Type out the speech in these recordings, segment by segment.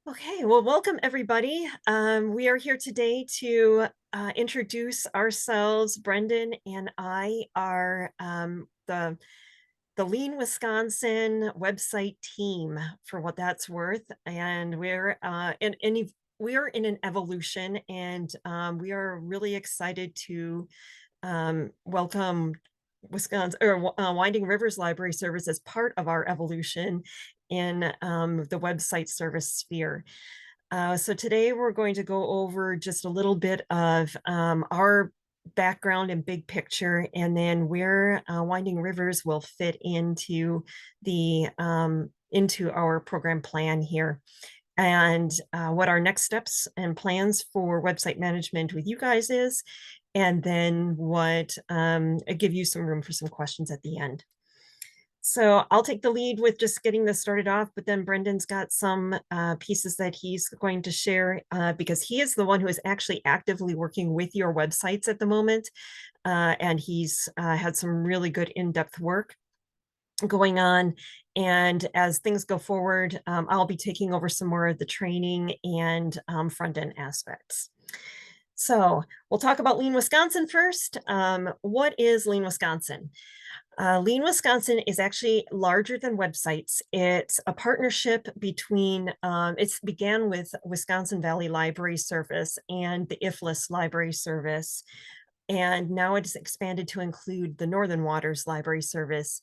Okay, well, welcome everybody. We are here today to introduce ourselves. Brendan and I are the Lean Wisconsin website team, for what that's worth, and we are in an evolution, and we are really excited to welcome Wisconsin or Winding Rivers Library Service as part of our evolution in the website service sphere. So today we're going to go over just a little bit of our background and big picture, and then where Winding Rivers will fit into our program plan here, and what our next steps and plans for website management with you guys is, and then what give you some room for some questions at the end. So I'll take the lead with just getting this started off, but then Brendan's got some pieces that he's going to share because he is the one who is actually actively working with your websites at the moment. And he's had some really good in-depth work going on. And as things go forward, I'll be taking over some more of the training and front-end aspects. So we'll talk about Lean Wisconsin first. What is Lean Wisconsin? Lean Wisconsin is actually larger than websites. It's a partnership between, it's began with Wisconsin Valley Library Service and the IFLS Library Service. And now it's expanded to include the Northern Waters Library Service.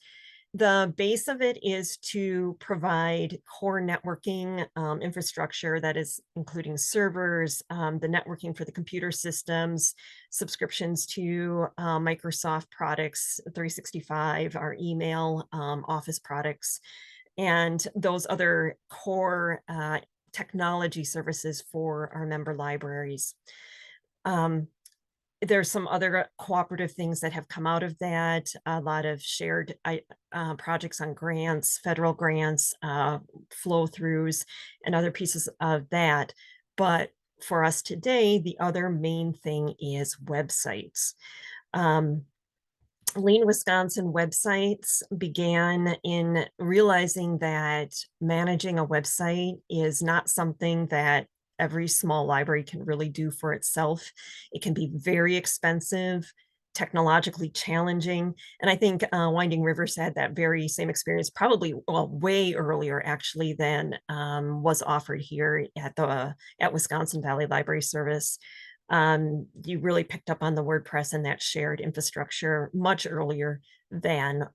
The base of it is to provide core networking infrastructure that is including servers, the networking for the computer systems, subscriptions to Microsoft products, 365, our email, Office products, and those other core technology services for our member libraries. There's some other cooperative things that have come out of that, a lot of shared projects on grants, federal grants, flow throughs, and other pieces of that. But for us today, the other main thing is websites. Lean Wisconsin websites began in realizing that managing a website is not something that every small library can really do for itself. It can be very expensive, technologically challenging. And I think Winding Rivers had that very same experience, probably well, way earlier actually than was offered here at Wisconsin Valley Library Service. You really picked up on the WordPress and that shared infrastructure much earlier than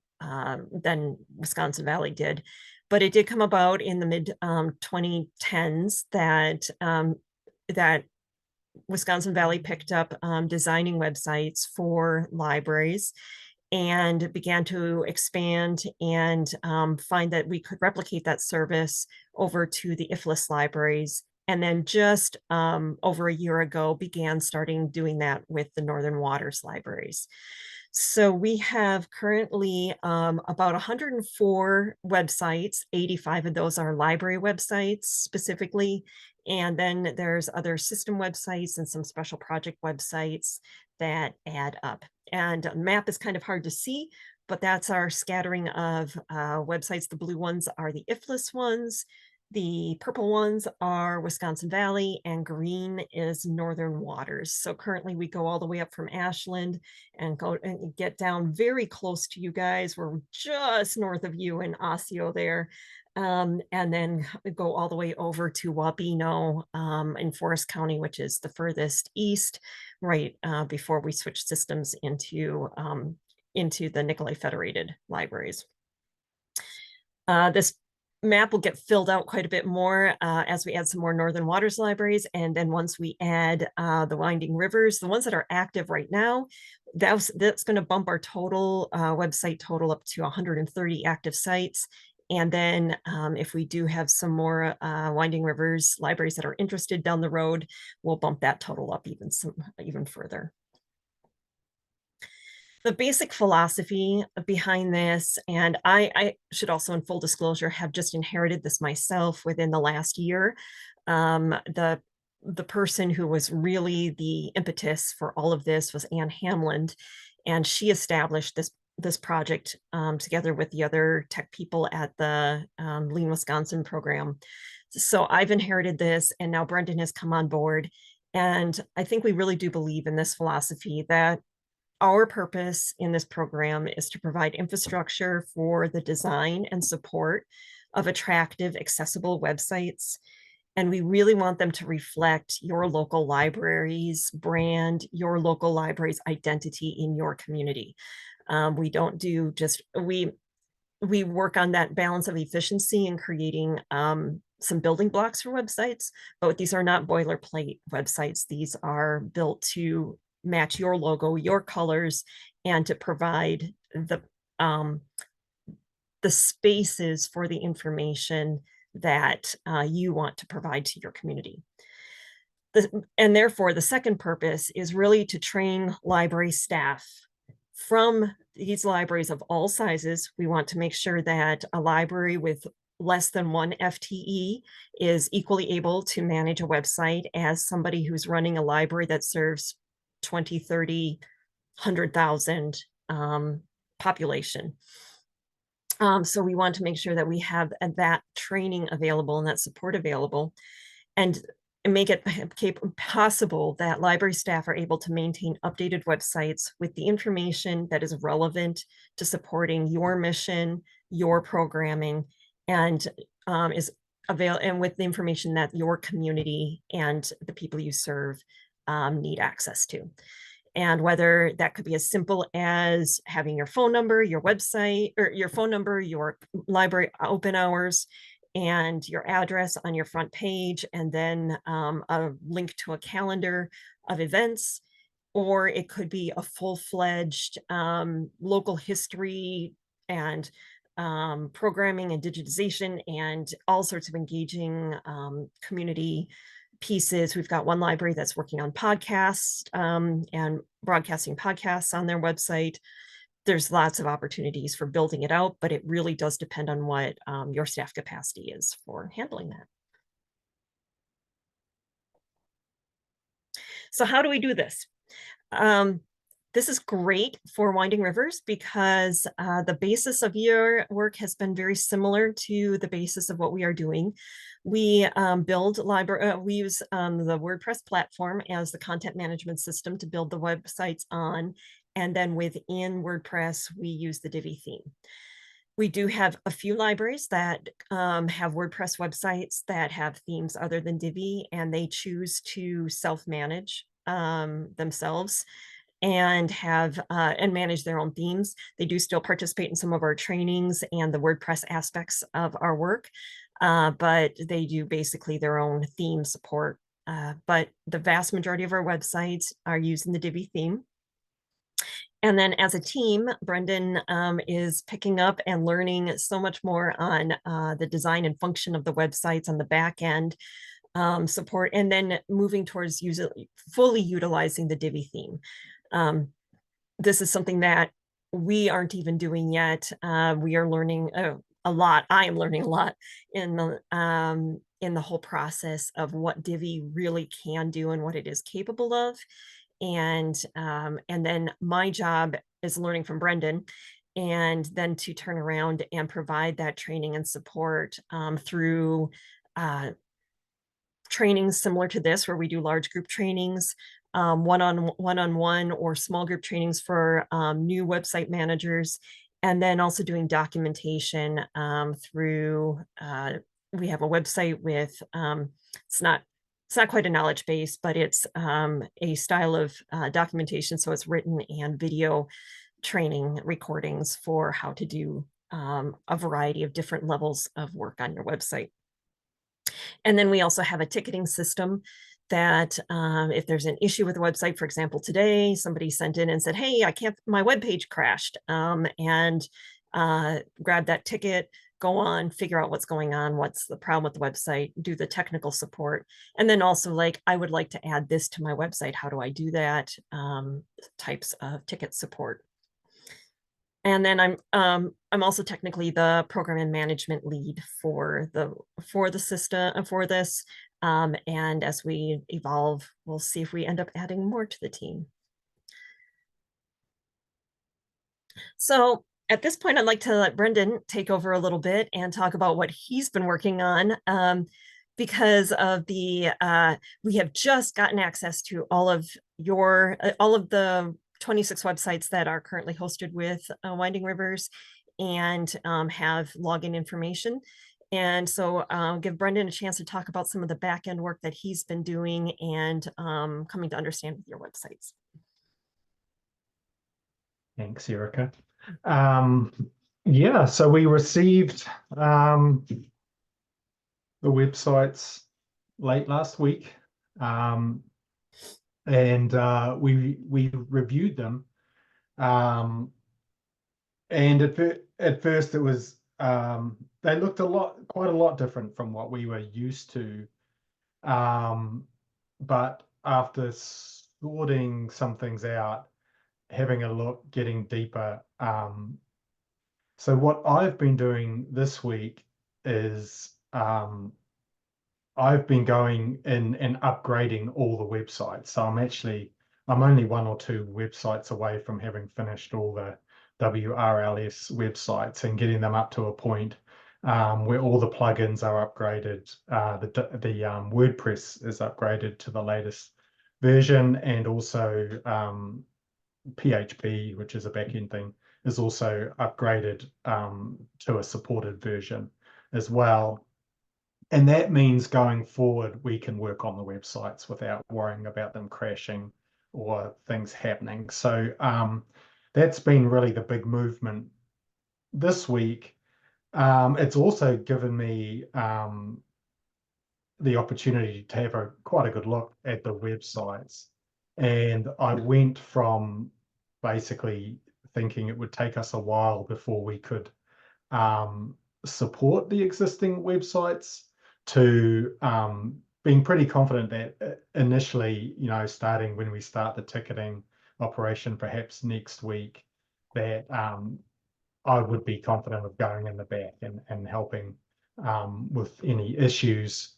Wisconsin Valley did. But it did come about in the mid 2010s that Wisconsin Valley picked up designing websites for libraries and began to expand and find that we could replicate that service over to the IFLS libraries. And then just over a year ago, began starting doing that with the Northern Waters libraries. So we have currently about 104 websites. 85 of those are library websites specifically. And then there's other system websites and some special project websites that add up. And a map is kind of hard to see, but that's our scattering of websites. The blue ones are the IFLS ones. The purple ones are Wisconsin Valley, and green is Northern Waters. So currently we go all the way up from Ashland and go and get down very close to you guys. We're just north of you in Osseo there. And then go all the way over to Wabeno in Forest County, which is the furthest east, right before we switch systems into the Nicolay Federated Libraries. This map will get filled out quite a bit more as we add some more Northern Waters libraries. And then once we add the Winding Rivers, the ones that are active right now, that's going to bump our total website total up to 130 active sites. And then if we do have some more Winding Rivers libraries that are interested down the road, we'll bump that total up even further. The basic philosophy behind this, and I should also, in full disclosure, have just inherited this myself within the last year. The person who was really the impetus for all of this was Anne Hamland, and she established this this project together with the other tech people at the Lean Wisconsin program. So I've inherited this, and now Brendan has come on board. And I think we really do believe in this philosophy that our purpose in this program is to provide infrastructure for the design and support of attractive, accessible websites. And we really want them to reflect your local library's brand, your local library's identity in your community. We don't do just, we work on that balance of efficiency and creating some building blocks for websites, but these are not boilerplate websites. These are built to match your logo, your colors, and to provide um, the spaces for the information that you want to provide to your community. And therefore, the second purpose is really to train library staff from these libraries of all sizes. We want to make sure that a library with less than one FTE is equally able to manage a website as somebody who's running a library that serves 20, 30, 100,000 population. So we want to make sure that we have that training available and that support available, and make it possible that library staff are able to maintain updated websites with the information that is relevant to supporting your mission, your programming, and is available, and with the information that your community and the people you serve need access to. And whether that could be as simple as having your phone number, your website, or your phone number, your library open hours, and your address on your front page, and then a link to a calendar of events, or it could be a full-fledged local history and programming and digitization and all sorts of engaging community pieces. We've got one library that's working on podcasts and broadcasting podcasts on their website. There's lots of opportunities for building it out, but it really does depend on what your staff capacity is for handling that. So how do we do this? This is great for Winding Rivers because the basis of your work has been very similar to the basis of what we are doing. We build library, we use the WordPress platform as the content management system to build the websites on. And then within WordPress, we use the Divi theme. We do have a few libraries that have WordPress websites that have themes other than Divi, and they choose to self-manage themselves and have and manage their own themes. They do still participate in some of our trainings and the WordPress aspects of our work, but they do basically their own theme support. But the vast majority of our websites are using the Divi theme. And then as a team, Brendan is picking up and learning so much more on the design and function of the websites on the back end support, and then moving towards fully utilizing the Divi theme. This is something that we aren't even doing yet. We are learning a lot. I am learning a lot in the whole process of what Divi really can do and what it is capable of. And then my job is learning from Brendan, and then to turn around and provide that training and support through trainings similar to this, where we do large group trainings, one-on-one or small group trainings for new website managers, and then also doing documentation through, we have a website with, it's not quite a knowledge base, but it's a style of documentation. So it's written and video training recordings for how to do a variety of different levels of work on your website. And then we also have a ticketing system that if there's an issue with the website, for example, today, somebody sent in and said, hey, my web page crashed, and grab that ticket, go on, figure out what's going on, what's the problem with the website, do the technical support. And then also, like, I would like to add this to my website. How do I do that? Types of ticket support. And then I'm also technically the program and management lead for the system for this. And as we evolve, we'll see if we end up adding more to the team. So at this point, I'd like to let Brendan take over a little bit and talk about what he's been working on. Because of we have just gotten access to all of the 26 websites that are currently hosted with Winding Rivers and have login information. And so I'll give Brendan a chance to talk about some of the back end work that he's been doing and coming to understand with your websites. Thanks, Erica. Yeah, so we received the websites late last week, and we reviewed them. And at first it was they looked quite a lot different from what we were used to. But after sorting some things out, having a look, getting deeper. So what I've been doing this week is I've been going in and upgrading all the websites. So I'm only one or two websites away from having finished all the WRLS websites and getting them up to a point where all the plugins are upgraded. The WordPress is upgraded to the latest version, and also PHP, which is a backend thing, is also upgraded to a supported version as well. And that means going forward, we can work on the websites without worrying about them crashing or things happening. So that's been really the big movement this week. It's also given me the opportunity to have quite a good look at the websites. And I went from basically thinking it would take us a while before we could support the existing websites to being pretty confident that initially, starting when we start the ticketing operation, perhaps next week, that I would be confident of going in the back and helping with any issues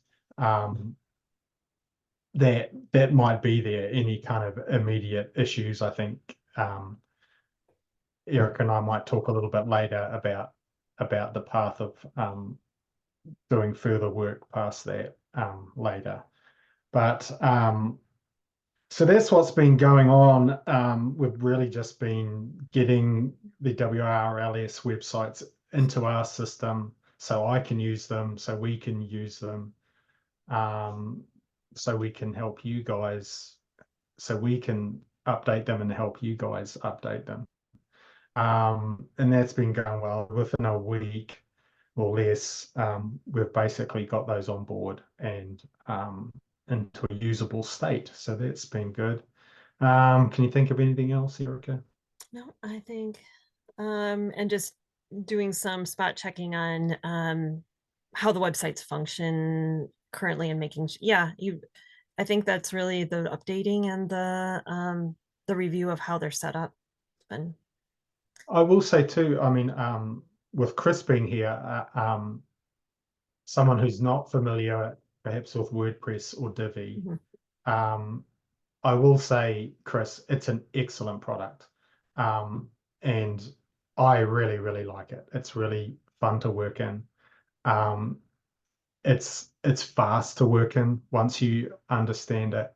that might be there, any kind of immediate issues. I think Eric and I might talk a little bit later about the path of doing further work past that later. But so that's what's been going on. We've really just been getting the WRLS websites into our system so I can use them, so we can use them, so we can help you guys, so we can update them and help you guys update them. And that's been going well. Within a week or less, we've basically got those on board and into a usable state. So that's been good. Can you think of anything else, Erica? No, I think, and just doing some spot checking on how the websites function currently and making, I think that's really the updating and the review of how they're set up. And I will say too, I mean, with Chris being here, someone who's not familiar perhaps with WordPress or Divi, I will say, Chris, it's an excellent product. And I really, really like it. It's really fun to work in. It's fast to work in once you understand it.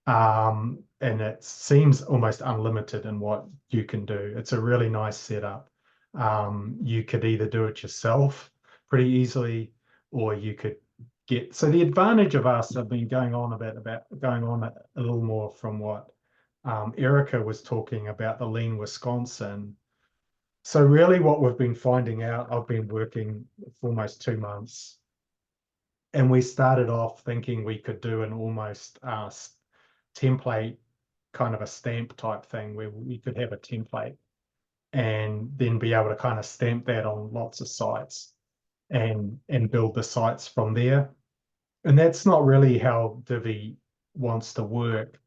And it seems almost unlimited in what you can do. It's a really nice setup. You could either do it yourself pretty easily, or you could get. So the advantage of us have been going on a little more from what Erica was talking about, the Lean Wisconsin. So really what we've been finding out, I've been working for almost 2 months, and we started off thinking we could do an almost template, kind of a stamp type thing, where we could have a template and then be able to kind of stamp that on lots of sites and build the sites from there. And that's not really how Divi wants to work,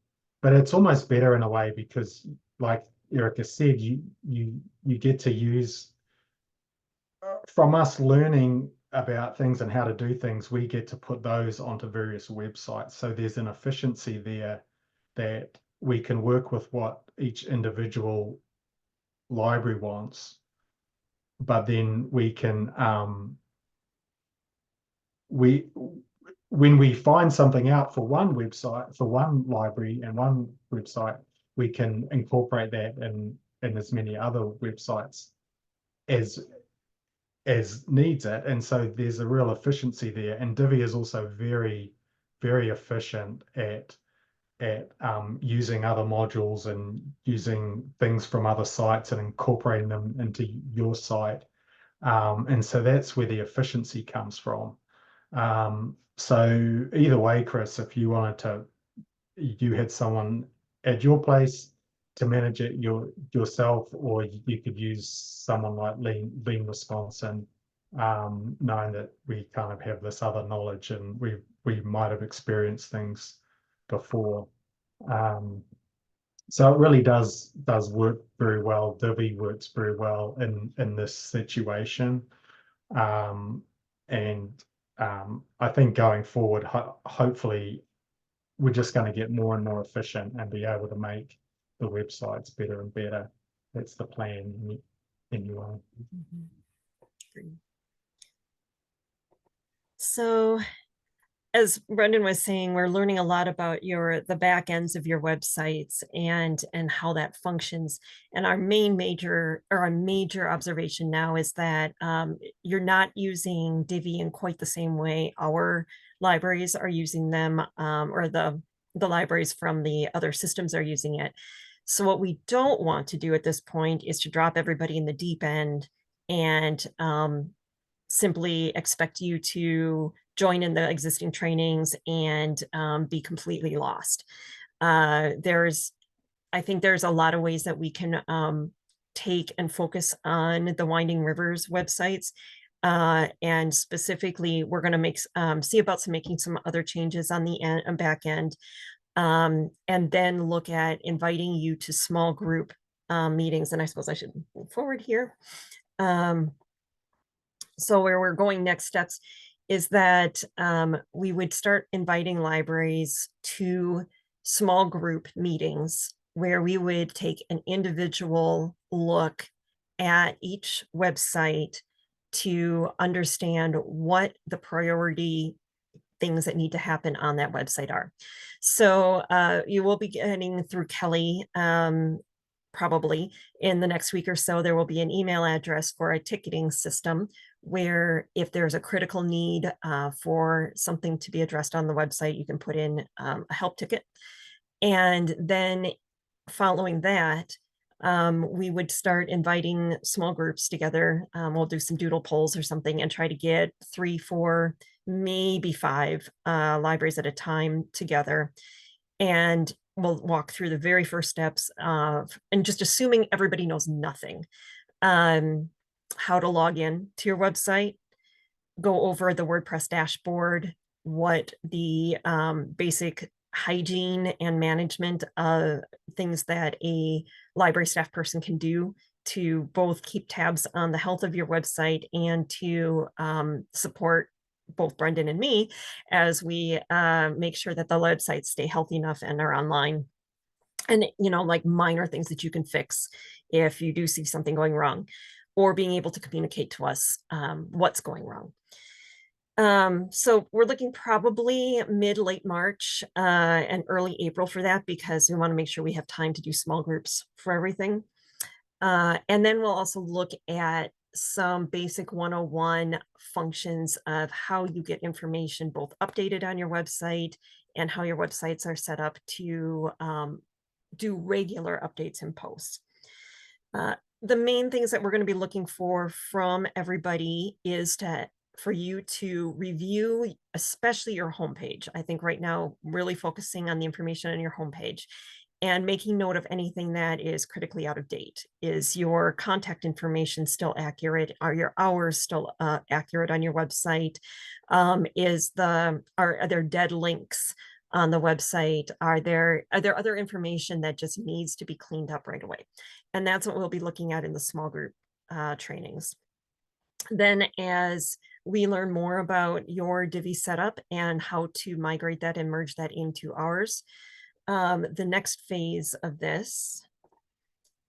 but it's almost better in a way because, like Erica said, you get to use from us learning about things and how to do things, we get to put those onto various websites. So there's an efficiency there that we can work with what each individual library wants, but then we can when we find something out for one website, for one library and one website, we can incorporate that in as many other websites as needs it. And so there's a real efficiency there. And Divi is also very, very efficient at using other modules and using things from other sites and incorporating them into your site. And so that's where the efficiency comes from. So either way, Chris, if you wanted to, you had someone at your place to manage it yourself, or you could use someone like Lean Response, and knowing that we kind of have this other knowledge and we might have experienced things before. So it really does work very well. Divi works very well in this situation. And I think going forward, hopefully we're just going to get more and more efficient and be able to make the websites better and better. That's the plan anyway. So as Brendan was saying, we're learning a lot about the back ends of your websites and how that functions. And our major observation now is that you're not using Divi in quite the same way our libraries are using them, or the libraries from the other systems are using it. So what we don't want to do at this point is to drop everybody in the deep end and simply expect you to join in the existing trainings and be completely lost. I think there's a lot of ways that we can take and focus on the Winding Rivers websites. And specifically, we're going to see about making some other changes on the back end, and then look at inviting you to small group meetings. And I suppose I should move forward here. So where we're going next steps is that we would start inviting libraries to small group meetings where we would take an individual look at each website to understand what the priority things that need to happen on that website are. So you will be getting through Kelly, probably in the next week or so, there will be an email address for a ticketing system where if there's a critical need for something to be addressed on the website, you can put in a help ticket. And then following that, we would start inviting small groups together. We'll do some doodle polls or something and try to get 3, 4, maybe 5 libraries at a time together. And we'll walk through the very first steps of, and just assuming everybody knows nothing, how to log in to your website, go over the WordPress dashboard, what the basic hygiene and management of things that a library staff person can do to both keep tabs on the health of your website and to support both Brendan and me as we make sure that the websites stay healthy enough and are online. And, like minor things that you can fix if you do see something going wrong, or being able to communicate to us what's going wrong. So we're looking probably late March and early April for that, because we want to make sure we have time to do small groups for everything. And then we'll also look at some basic 101 functions of how you get information both updated on your website and how your websites are set up to do regular updates and posts. The main things that we're going to be looking for from everybody is for you to review, especially your homepage. I think right now, really focusing on the information on your homepage and making note of anything that is critically out of date. Is your contact information still accurate? Are your hours still accurate on your website? Are there dead links on the website? Are there other information that just needs to be cleaned up right away? And that's what we'll be looking at in the small group trainings. Then as we learn more about your Divi setup and how to migrate that and merge that into ours, the next phase of this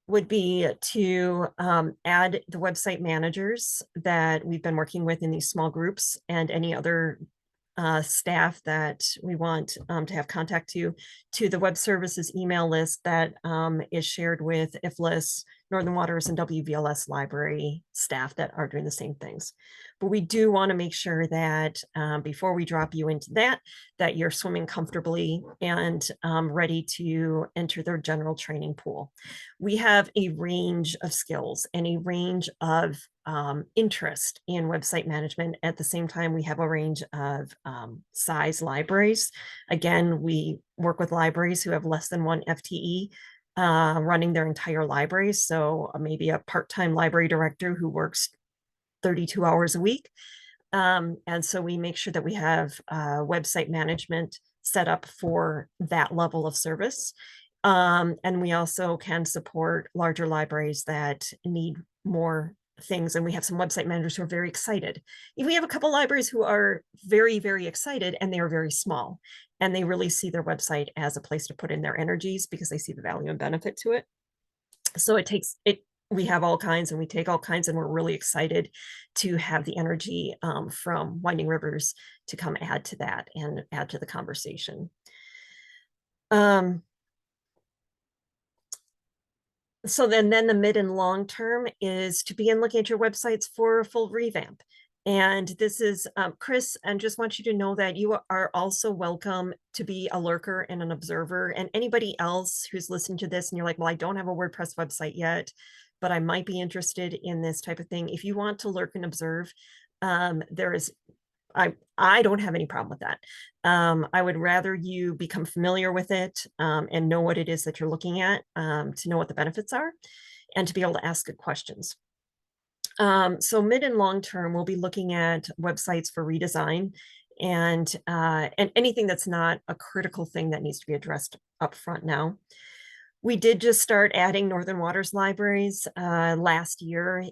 would be to add the website managers that we've been working with in these small groups and any other staff that we want to have contact to the web services email list that is shared with IFLIS, Northern Waters, and WVLS library staff that are doing the same things. But we do want to make sure that before we drop you into that you're swimming comfortably and ready to enter their general training pool. We have a range of skills and a range of interest in website management. At the same time, we have a range of size libraries. Again, we work with libraries who have less than one FTE running their entire libraries. So maybe a part-time library director who works 32 hours a week. And so we make sure that we have website management set up for that level of service. And we also can support larger libraries that need more things. And we have some website managers who are very excited. We have a couple libraries who are very, very excited, and they are very small. And they really see their website as a place to put in their energies because they see the value and benefit to it. So it takes it. We have all kinds and we take all kinds, and we're really excited to have the energy from Winding Rivers to come add to that and add to the conversation. So then the mid and long term is to begin looking at your websites for a full revamp. And this is Chris, and just want you to know that you are also welcome to be a lurker and an observer. And anybody else who's listening to this and you're like, well, I don't have a WordPress website yet, but I might be interested in this type of thing. If you want to lurk and observe, there is I don't have any problem with that. I would rather you become familiar with it and know what it is that you're looking at to know what the benefits are and to be able to ask good questions. So mid and long term, we'll be looking at websites for redesign and anything that's not a critical thing that needs to be addressed up front now. We did just start adding Northern Waters libraries last year.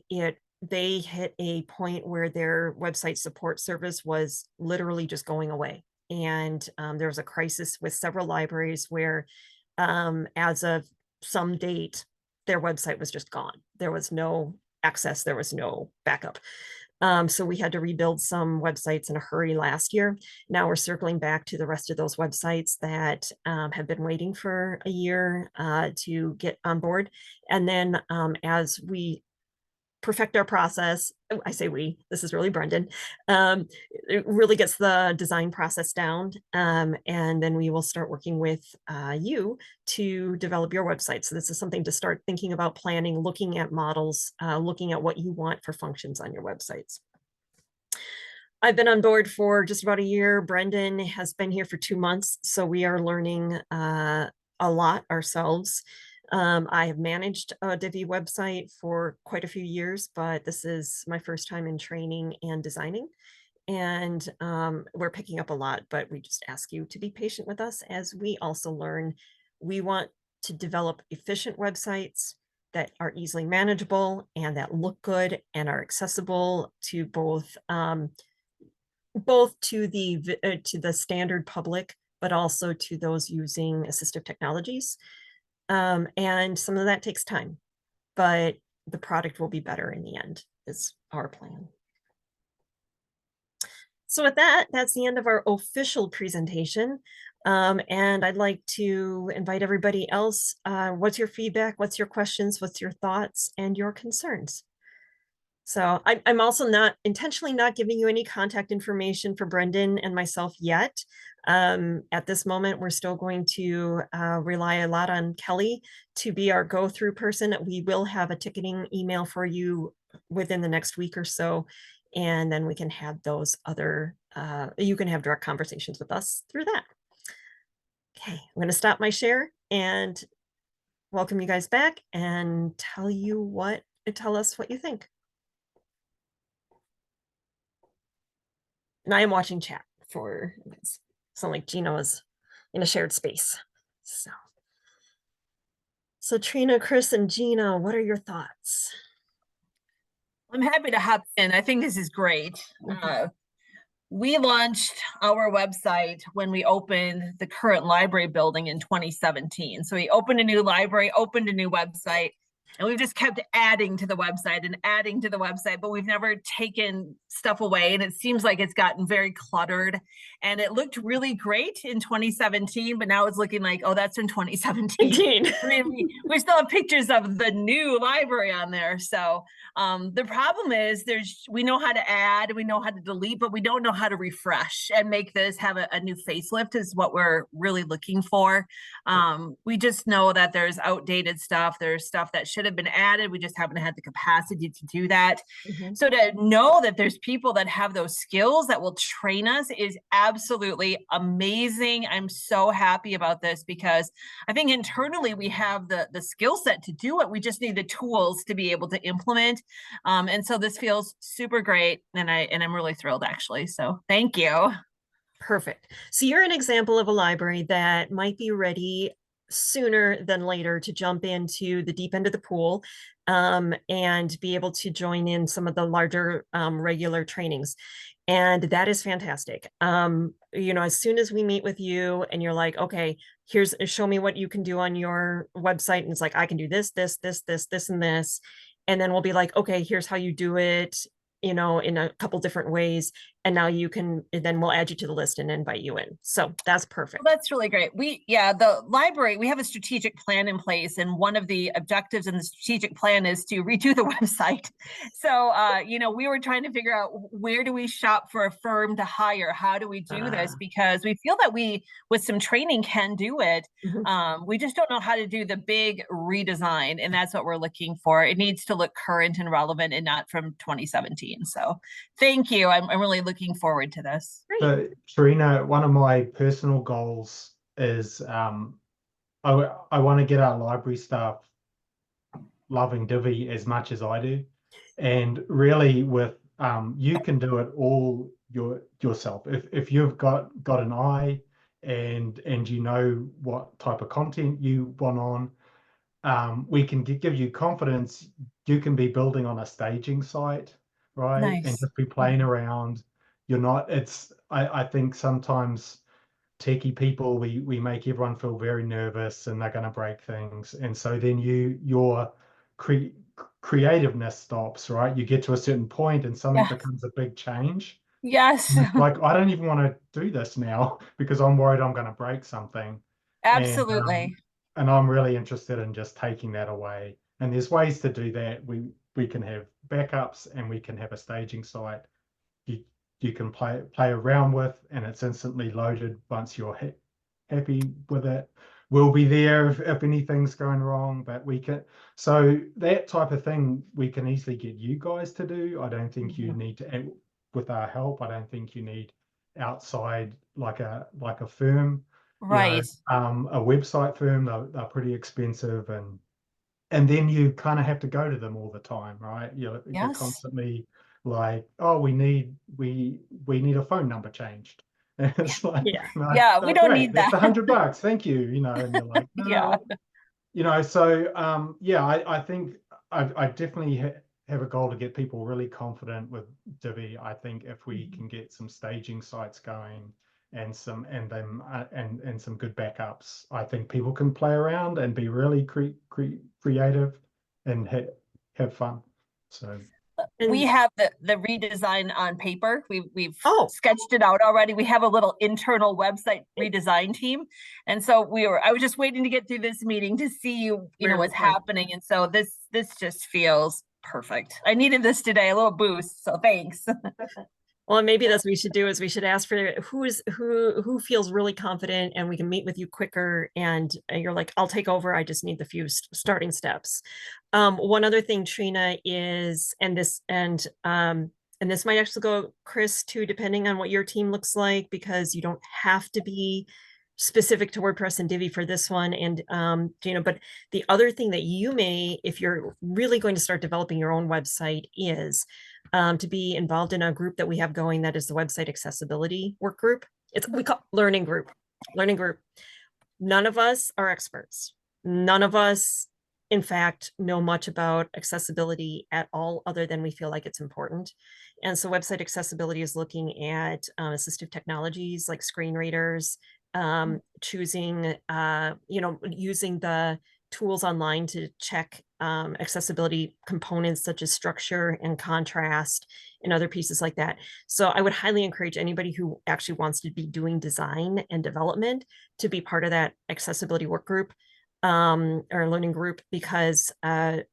They hit a point where their website support service was literally just going away. And there was a crisis with several libraries where as of some date, their website was just gone. There was no access, there was no backup. So we had to rebuild some websites in a hurry last year. Now we're circling back to the rest of those websites that have been waiting for a year to get on board. And then as we perfect our process, I say we, this is really Brendan, it really gets the design process down. And then we will start working with you to develop your website. So this is something to start thinking about planning, looking at models, looking at what you want for functions on your websites. I've been on board for just about a year. Brendan has been here for 2 months. So we are learning a lot ourselves. I have managed a Divi website for quite a few years, but this is my first time in training and designing. And we're picking up a lot, but we just ask you to be patient with us as we also learn. We want to develop efficient websites that are easily manageable and that look good and are accessible to both to the standard public, but also to those using assistive technologies. And some of that takes time, but the product will be better in the end, is our plan. So with that, that's the end of our official presentation. And I'd like to invite everybody else. What's your feedback? What's your questions? What's your thoughts and your concerns? So I'm also not intentionally not giving you any contact information for Brendan and myself yet. At this moment, we're still going to rely a lot on Kelly to be our go-through person. We will have a ticketing email for you within the next week or so. And then we can have those other, you can have direct conversations with us through that. Okay, I'm going to stop my share and welcome you guys back and tell us what you think. And I am watching chat for it's sound like Gina was in a shared space. So Trina, Chris, and Gina, what are your thoughts? I'm happy to hop in. I think this is great. We launched our website when we opened the current library building in 2017. So we opened a new library, opened a new website, And we've just kept adding to the website and adding to the website, but we've never taken stuff away. And it seems like it's gotten very cluttered. And it looked really great in 2017, but now it's looking like, oh, that's in 2017. Indeed. We still have pictures of the new library on there. So the problem is we know how to add, we know how to delete, but we don't know how to refresh and make this have a new facelift is what we're really looking for. We just know that there's outdated stuff. There's stuff that should have been added. We just haven't had the capacity to do that. Mhm. So to know that there's people that have those skills that will train us is absolutely amazing. I'm so happy about this because I think internally we have the skill set to do it. We just need the tools to be able to implement. And so this feels super great. And I'm really thrilled actually. So thank you. Perfect. So you're an example of a library that might be ready sooner than later to jump into the deep end of the pool and be able to join in some of the larger regular trainings. And that is fantastic. You know, as soon as we meet with you and you're like, okay, show me what you can do on your website. And it's like, I can do this, this, this, this, this, and this. And then we'll be like, okay, here's how you do it, you know, in a couple different ways. And now then we'll add you to the list and invite you in. So that's perfect. Well, that's really great. The library, we have a strategic plan in place. And one of the objectives in the strategic plan is to redo the website. So, you know, we were trying to figure out where do we shop for a firm to hire? How do we do this? Because we feel that we, with some training, can do it. We just don't know how to do the big redesign. And that's what we're looking for. It needs to look current and relevant and not from 2017. So thank you. I'm really looking forward to this. Great. So, Trina, one of my personal goals is I want to get our library staff loving Divi as much as I do. And really with you can do it all yourself. If you've got an eye and you know what type of content you want on, we can give you confidence. You can be building on a staging site, right? Nice. And just be playing around. You're not, I think sometimes techie people, we make everyone feel very nervous and they're going to break things. And so then your creativeness stops, right? You get to a certain point and something becomes a big change. Yes. Like, I don't even want to do this now because I'm worried I'm going to break something. Absolutely. And I'm really interested in just taking that away. And there's ways to do that. We can have backups and we can have a staging site you can play around with, and it's instantly loaded once you're happy with it. We'll be there if anything's going wrong, but we can. So that type of thing we can easily get you guys to do. I don't think you need to, with our help. I don't think you need outside like a firm, right? A website firm. They're pretty expensive, and then you kind of have to go to them all the time, right? You're constantly like, oh, we need a phone number changed. And it's like, we don't need that. It's $100, thank you. You know, and you're like, no. You know, so I think I definitely have a goal to get people really confident with Divi. I think if we can get some staging sites going and some good backups, I think people can play around and be really creative and have fun. So we have the redesign on paper. We've sketched it out already. We have a little internal website redesign team, and so I was just waiting to get through this meeting to see you know what's happening, and so this just feels perfect. I needed this today, a little boost, so thanks. Well, maybe that's what we should do is we should ask for who feels really confident, and we can meet with you quicker. And you're like, I'll take over. I just need the few starting steps. One other thing, Trina, is, and this might actually go, Chris, too, depending on what your team looks like, because you don't have to be specific to WordPress and Divi for this one. And, but the other thing that you may, if you're really going to start developing your own website, is to be involved in a group that we have going that is the website accessibility work group. We call learning group. None of us are experts. None of us, in fact, know much about accessibility at all, other than we feel like it's important. And so website accessibility is looking at assistive technologies like screen readers, choosing, using the tools online to check accessibility components such as structure and contrast and other pieces like that. So I would highly encourage anybody who actually wants to be doing design and development to be part of that accessibility work group or learning group, because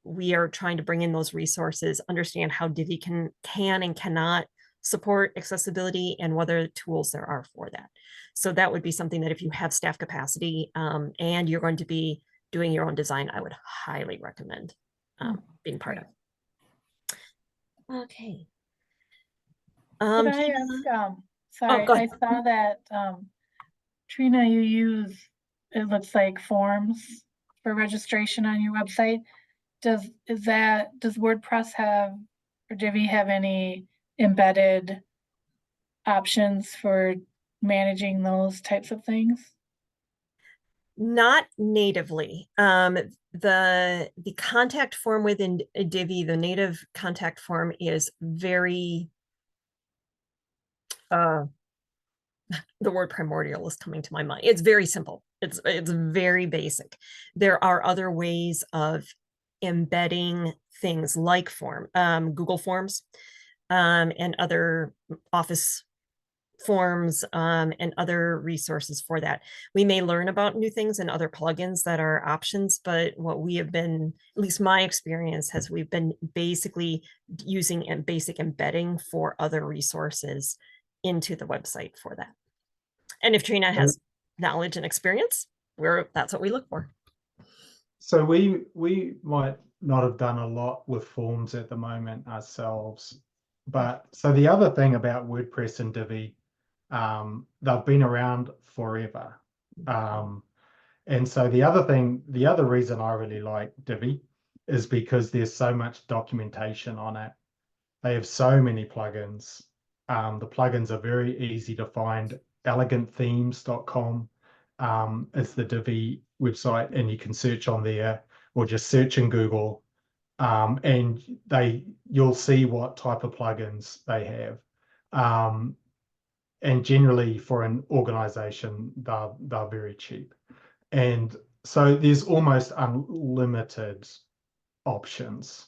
we are trying to bring in those resources, understand how Divi can and cannot support accessibility and what other tools there are for that. So that would be something that if you have staff capacity and you're going to be doing your own design, I would highly recommend being part of. Okay. Could I ask, sorry, go I ahead. saw that, Trina, you use, it looks like forms for registration on your website. Does WordPress have, or Divi have any embedded options for managing those types of things? Not natively. The contact form within Divi, the native contact form is very the word primordial is coming to my mind. It's very simple. It's very basic. There are other ways of embedding things like Google Forms, and other Office forms, and other resources for that. We may learn about new things and other plugins that are options, but what we have been, at least my experience has, we've been basically using basic embedding for other resources into the website for that. And if Trina has knowledge and experience, that's what we look for. So we might not have done a lot with forms at the moment ourselves, but so the other thing about WordPress and Divi, they've been around forever. And so the other reason I really like Divi is because there's so much documentation on it. They have so many plugins. The plugins are very easy to find. Elegantthemes.com is the Divi website, and you can search on there or just search in Google, and you'll see what type of plugins they have. And generally for an organization, they're very cheap. And so there's almost unlimited options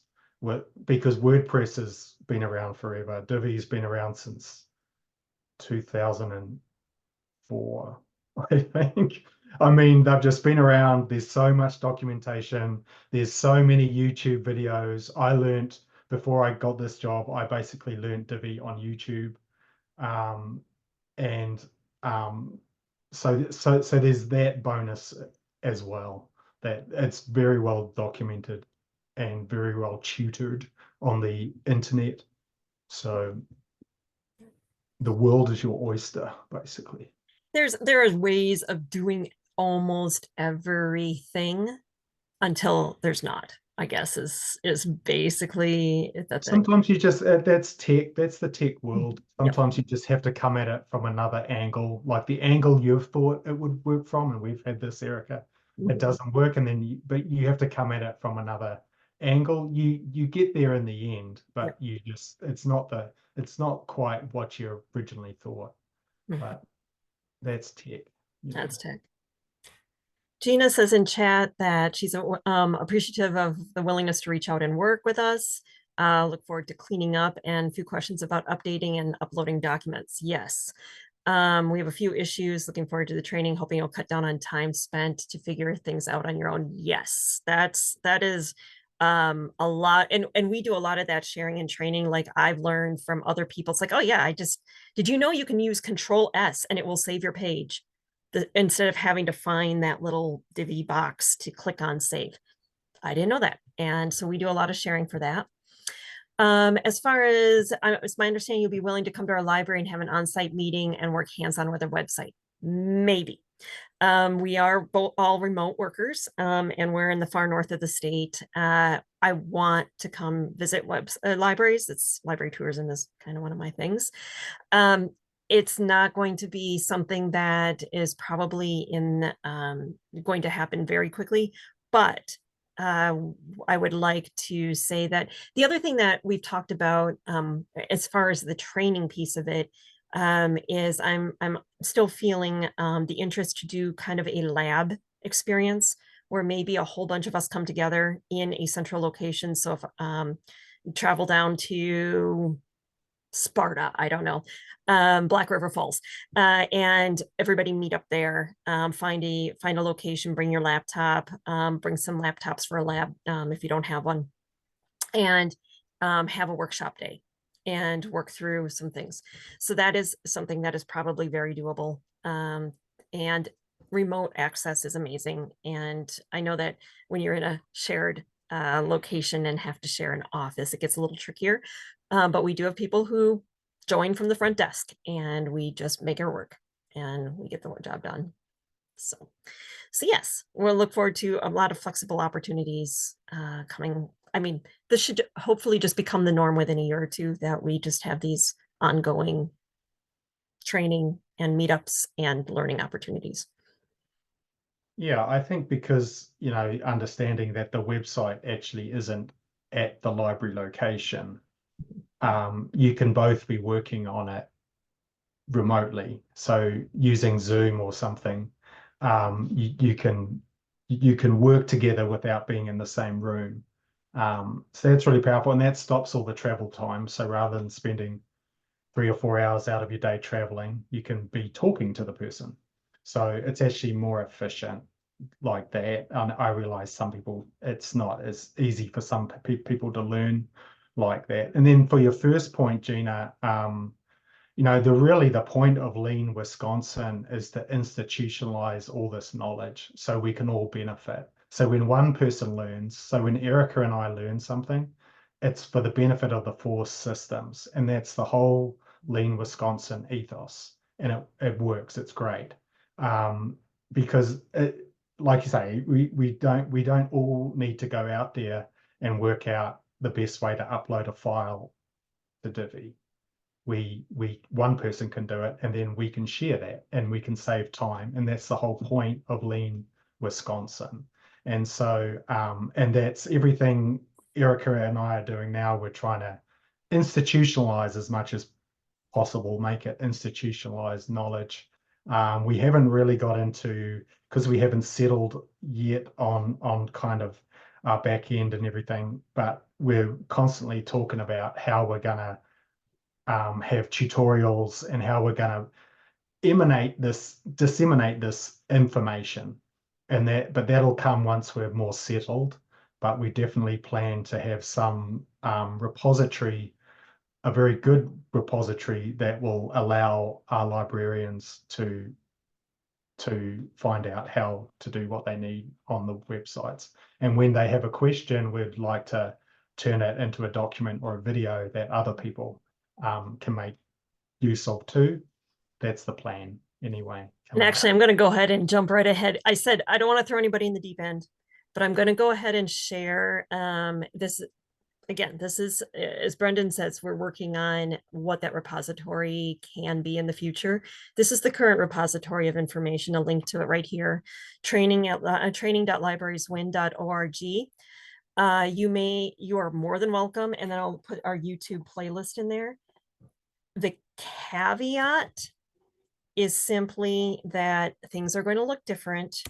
because WordPress has been around forever. Divi's been around since 2004, I think. I mean, they've just been around. There's so much documentation. There's so many YouTube videos. I learned before I got this job, I basically learned Divi on YouTube. So there's that bonus as well, that it's very well documented and very well tutored on the internet. So the world is your oyster, basically. There are ways of doing almost everything until there's not, I guess, is basically the thing. Sometimes you just that's the tech world. Sometimes you just have to come at it from another angle, like the angle you've thought it would work from, and we've had this, Erica. It doesn't work, and then but you have to come at it from another angle. You get there in the end, but it's not quite what you originally thought. But that's tech. That's tech. Gina says in chat that she's appreciative of the willingness to reach out and work with us. Look forward to cleaning up, and a few questions about updating and uploading documents. Yes. We have a few issues. Looking forward to the training, hoping you'll cut down on time spent to figure things out on your own. Yes, that is a lot. And we do a lot of that sharing and training. Like I've learned from other people. It's like, oh yeah, did you know you can use Control-S and it will save your page? Instead of having to find that little Divi box to click on save. I didn't know that. And so we do a lot of sharing for that. As far as it's my understanding, you'll be willing to come to our library and have an on-site meeting and work hands-on with our website. Maybe. We are all remote workers, and we're in the far north of the state. I want to come visit libraries. It's library tourism is kind of one of my things. It's not going to be something that is probably going to happen very quickly, but I would like to say that the other thing that we've talked about as far as the training piece of it is I'm still feeling the interest to do kind of a lab experience where maybe a whole bunch of us come together in a central location. So if you travel down to Sparta, I don't know, Black River Falls, and everybody meet up there, find a location, bring your laptop, bring some laptops for a lab if you don't have one, and have a workshop day and work through some things. So that is something that is probably very doable. And remote access is amazing. And I know that when you're in a shared location and have to share an office, it gets a little trickier. But we do have people who join from the front desk, and we just make it work and we get the job done. So yes, we'll look forward to a lot of flexible opportunities coming. I mean, this should hopefully just become the norm within a year or two, that we just have these ongoing training and meetups and learning opportunities. Yeah, I think because, you know, understanding that the website actually isn't at the library location, you can both be working on it remotely. So using Zoom or something, you can work together without being in the same room. So that's really powerful, and that stops all the travel time. So rather than spending 3 or 4 hours out of your day traveling, you can be talking to the person. So it's actually more efficient like that. And I realize some people, it's not as easy for some people to learn like that. And then for your first point, Gina, you know, the point of Lean Wisconsin is to institutionalize all this knowledge so we can all benefit. So when one person learns, so when Erica and I learn something, it's for the benefit of the 4 systems. And that's the whole Lean Wisconsin ethos. And it works, it's great. Because like you say, we don't all need to go out there and work out the best way to upload a file to Divi. One person can do it, and then we can share that and we can save time. And that's the whole point of Lean Wisconsin. And so, and that's everything Erica and I are doing now. We're trying to institutionalize as much as possible, make it institutionalized knowledge. We haven't really got into, because we haven't settled yet on kind of our back end and everything, but we're constantly talking about how we're going to have tutorials and how we're going to disseminate this information. But that'll come once we're more settled. But we definitely plan to have some repository, a very good repository that will allow our librarians to find out how to do what they need on the websites. And when they have a question, we'd like to turn it into a document or a video that other people can make use of too. That's the plan anyway. And actually, I'm going to go ahead and jump right ahead. I said I don't want to throw anybody in the deep end, but I'm going to go ahead and share this. Again, this is, as Brendan says, we're working on what that repository can be in the future. This is the current repository of information, a link to it right here, training.librarieswin.org. You are more than welcome, and then I'll put our YouTube playlist in there. The caveat is simply that things are going to look different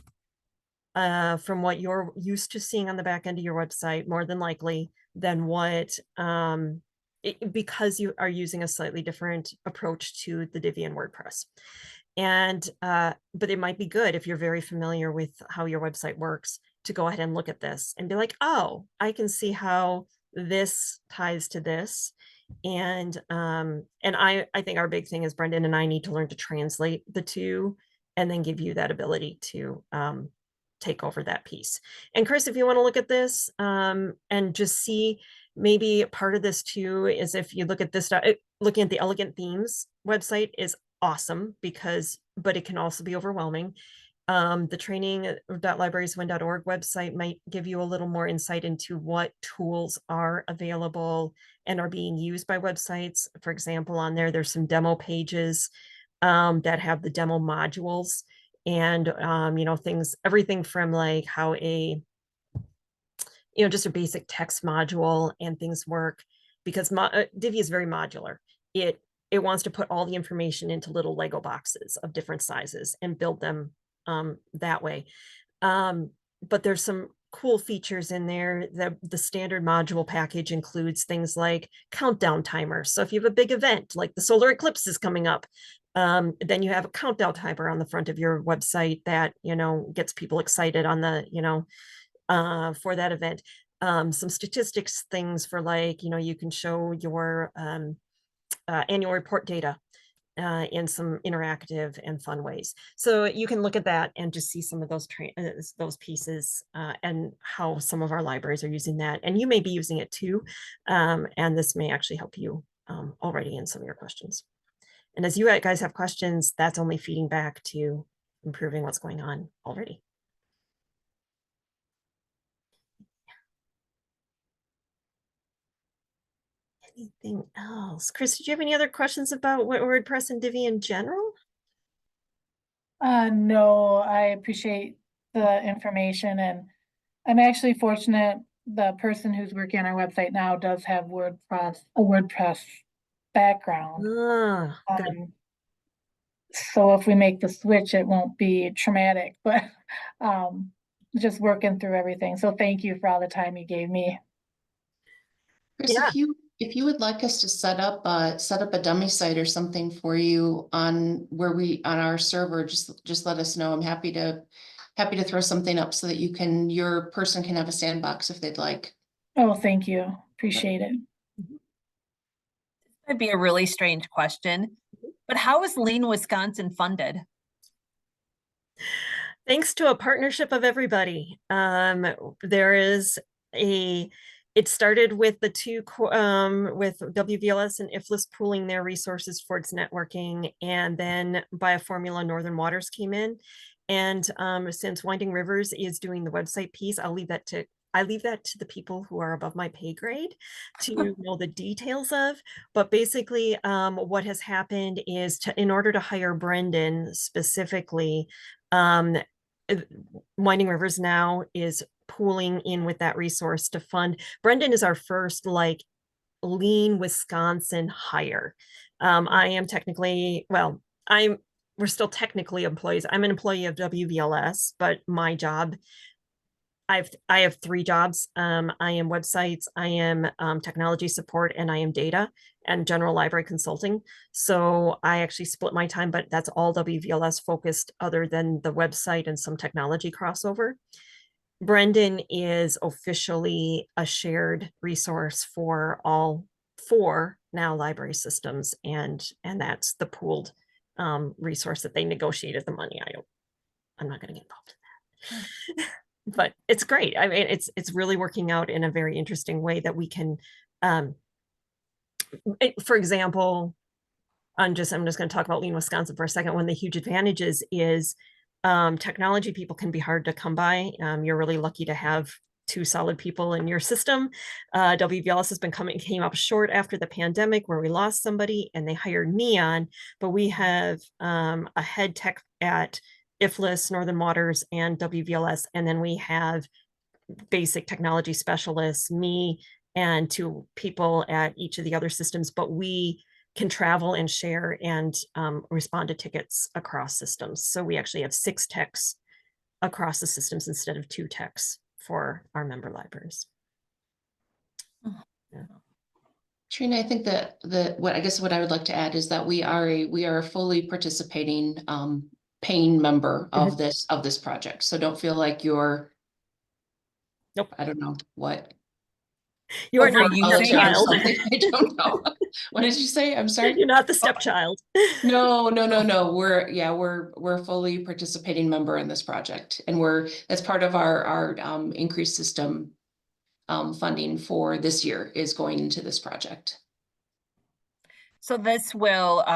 from what you're used to seeing on the back end of your website, more than likely, than what because you are using a slightly different approach to the Divi and WordPress. And but it might be good if you're very familiar with how your website works to go ahead and look at this and be like, oh, I can see how this ties to this. And I think our big thing is Brendan and I need to learn to translate the two and then give you that ability to take over that piece. And Chris, if you want to look at this and just see, maybe part of this too is if you look at this, looking at the Elegant Themes website is awesome but it can also be overwhelming. The training.librarieswin.org website might give you a little more insight into what tools are available and are being used by websites. For example, on there's some demo pages that have the demo modules and, everything from like how just a basic text module and things work, because Divi is very modular. It wants to put all the information into little Lego boxes of different sizes and build them that way. but there's some cool features in there. The standard module package includes things like countdown timers. So if you have a big event like the solar eclipse is coming up, then you have a countdown timer on the front of your website that, you know, gets people excited on the, you know, for that event. Some statistics things for, like, you know, you can show your annual report data in some interactive and fun ways. So you can look at that and just see some of those pieces and how some of our libraries are using that. And you may be using it too. And this may actually help you already in some of your questions. And as you guys have questions, that's only feeding back to improving what's going on already. Anything else? Chris, did you have any other questions about WordPress and Divi in general? No, I appreciate the information, and I'm actually fortunate the person who's working on our website now does have a WordPress background. Good. So if we make the switch, it won't be traumatic, but just working through everything. So thank you for all the time you gave me. Chris, if you would like us to set up a dummy site or something for you on our server, just let us know. I'm happy to throw something up so that your person can have a sandbox if they'd like. Oh, thank you. Appreciate it. That'd be a really strange question, but how is Lean Wisconsin funded? Thanks to a partnership of everybody. It started with the two, with WVLS and IFLS pooling their resources for its networking, and then by a formula, Northern Waters came in. And since Winding Rivers is doing the website piece, I leave that to the people who are above my pay grade to know the details of. But basically, what has happened is in order to hire Brendan specifically, Winding Rivers now is pooling in with that resource to fund. Brendan is our first like Lean Wisconsin hire. I am technically, well, we're still technically employees. I'm an employee of WVLS, but my job, I have 3 jobs. I am websites, I am technology support, and I am data and general library consulting. So I actually split my time, but that's all WVLS focused other than the website and some technology crossover. Brendan is officially a shared resource for all 4 now library systems, and that's the pooled resource that they negotiated the money. I'm not going to get involved in that. But it's great. I mean, it's really working out in a very interesting way that we can, for example, I'm just going to talk about Lean Wisconsin for a second. One of the huge advantages is technology people can be hard to come by. You're really lucky to have 2 solid people in your system. WVLS came up short after the pandemic where we lost somebody and they hired Neon, but we have a head tech at IFLS, Northern Waters, and WVLS, and then we have basic technology specialists, me, and 2 people at each of the other systems, but we can travel and share and respond to tickets across systems. So we actually have 6 techs across the systems instead of 2 techs for our member libraries. Yeah. Trina, I think that what I would like to add is that we are a fully participating paying member of this project. So don't feel like you're, nope, I don't know what. You are not the stepchild. I don't know. What did you say? I'm sorry. You're not the stepchild. No. We're fully participating member in this project, and that's part of our increased system funding for this year is going into this project. So this will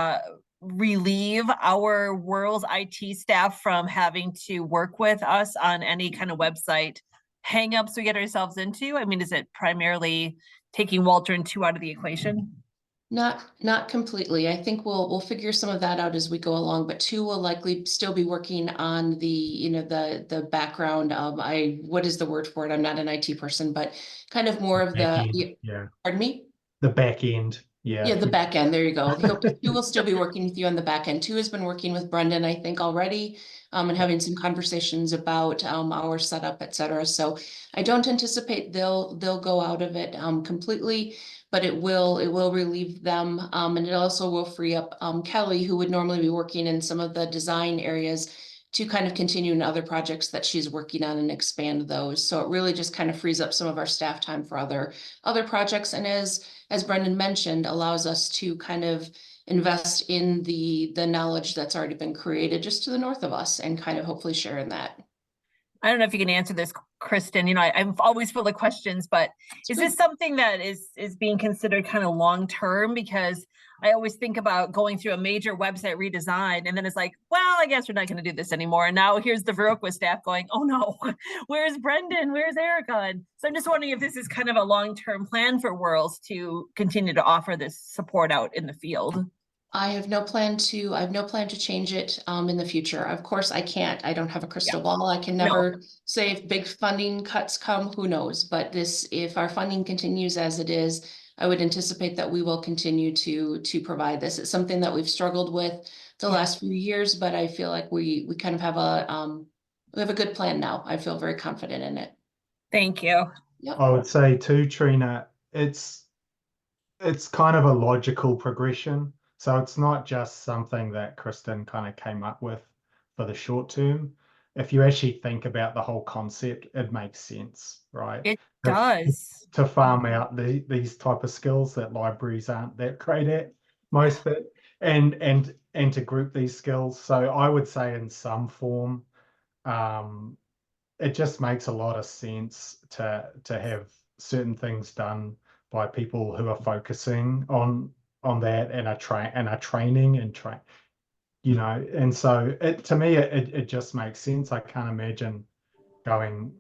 relieve our WRLS IT staff from having to work with us on any kind of website hangups we get ourselves into. I mean, is it primarily taking Walter and 2 out of the equation? Not completely. I think we'll figure some of that out as we go along, but 2 will likely still be working on the background of what is the word for it? I'm not an IT person, but kind of more of Back the end, yeah. Pardon me? The back end. Yeah. Yeah, the back end, there you go. He will still be working with you on the back end. Two has been working with Brendan, I think, already, and having some conversations about our setup, et cetera. So I don't anticipate they'll go out of it completely, but it will relieve them. And it also will free up Kelly, who would normally be working in some of the design areas, to kind of continue in other projects that she's working on and expand those. So it really just kind of frees up some of our staff time for other projects. And as Brendan mentioned, allows us to kind of invest in the knowledge that's already been created just to the north of us and kind of hopefully share in that. I don't know if you can answer this, Kristen. You know, I'm always full of questions, but is this something that is being considered kind of long term? Because I always think about going through a major website redesign, and then it's like, well, I guess we're not going to do this anymore. And now here's the Viroqua staff going, oh no, where's Brendan? Where's Erica? And so I'm just wondering if this is kind of a long term plan for WRLS to continue to offer this support out in the field. I have no plan to change it in the future. Of course, I can't. I don't have a crystal ball. I can never say if big funding cuts come, who knows? But if our funding continues as it is, I would anticipate that we will continue to provide this. It's something that we've struggled with the last few years, but I feel like we kind of have a good plan now. I feel very confident in it. Thank you. Yep. I would say too, Trina, it's kind of a logical progression. So it's not just something that Kristen kind of came up with for the short term. If you actually think about the whole concept, it makes sense, right? It does. To farm out these type of skills that libraries aren't that great at most of it, and to group these skills. So I would say in some form, it just makes a lot of sense to have certain things done by people who are focusing on that and are training and train, you know. And so to me it just makes sense. I can't imagine going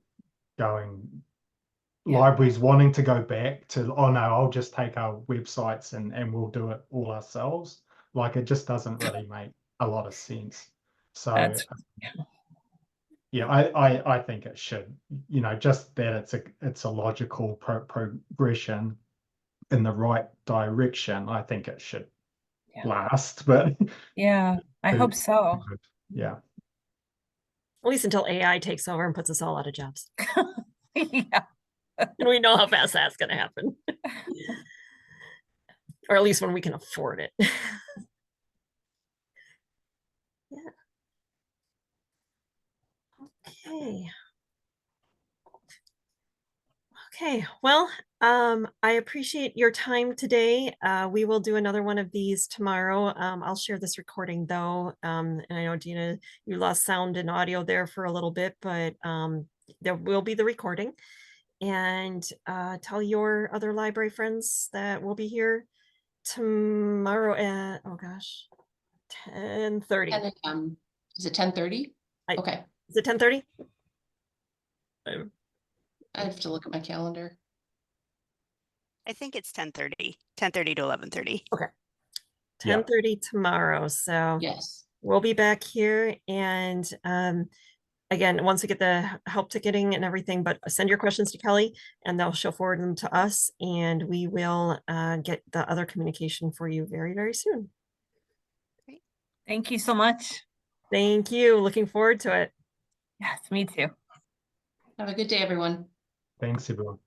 libraries wanting to go back to, oh no, I'll just take our websites and we'll do it all ourselves. Like, it just doesn't really make a lot of sense. So yeah, I think it should, you know, just that it's a logical progression in the right direction. I think it should last, but yeah, I hope so. Yeah. At least until AI takes over and puts us all out of jobs. Yeah. And we know how fast that's going to happen. Or at least when we can afford it. Yeah. Okay. Okay, well, I appreciate your time today. We will do another one of these tomorrow. I'll share this recording though. And I know, Dina, you lost sound and audio there for a little bit, but there will be the recording. And tell your other library friends that we'll be here tomorrow at, oh gosh, 10:30. 10 a.m. Is it 10:30? Okay. Is it 10:30? I have to look at my calendar. I think it's 10:30 to 11:30. Okay. 10:30 tomorrow. So yes, we'll be back here. And again, once we get the help ticketing and everything, but send your questions to Kelly and she'll forward them to us, and we will get the other communication for you very, very soon. Great. Thank you so much. Thank you. Looking forward to it. Yes, me too. have a good day, everyone. Thanks, everyone.